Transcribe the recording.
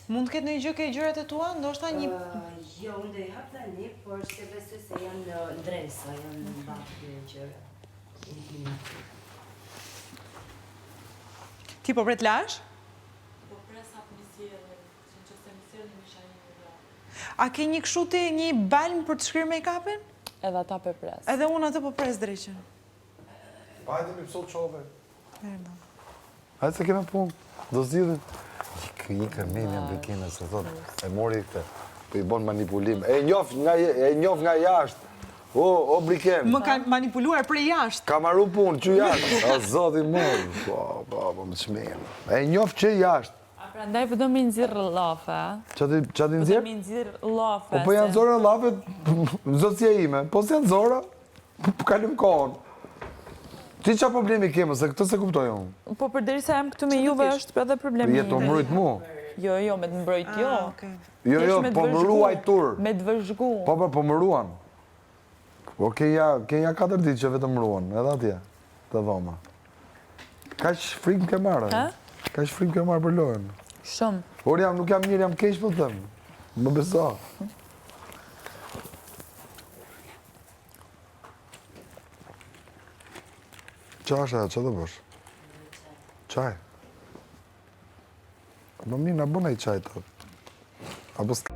Mund të ketë një gjë ke gjërat e tua? Ndoshta një... Jo, unë do i hap tani, por se besoj se janë ndresa, janë në bakë gjëra. Ti po pret lash? Po pres hap një sjellje, që se më sjellni më shajnë një. A ke një kështu ti një balm për të shkrirë make-upin? Edhe ata për pres. Edhe unë atë po pres dreqen. Hajde mi pësot qove. Erdo. Hajde se kena punë, do zgjidhin. I kërmimi në bikina, se thot, e mori këtë, për i bon manipulim. E njof nga jashtë. O, briken. Më ka manipuluar prej jashtë. Ka marru punë, që jashtë. O, zoti mërë. Po, më shmenë. E njof që jashtë. A prandaj po do mi nxirr llafe. Qa ti Po do nxirr? mi nxirr llafe. Po janë zora llafe, zotësia ime. Po se janë zora, po kalim kohën. Ti qa problemi kemë, se këtë se kuptoj unë? Po përderisa jam këtu me juve është edhe problemi. Jetë të mbrojt mu? Jo, me të mbrojt jo. Jo, po më ruaj tur. Me të vëzhgu. Po më ruan. Po keja 4 ditë që vetëm ruan, edhe atje, të dhoma. Ka që frikë ke marrë? Ka që frikë ke marrë për lojën? Shumë. Por nuk jam mirë, jam keq për të thëmë. Më beso. Qa është e, që të bësh? Qaj. Më mirë, në bëna i qaj të. Apo s'ka.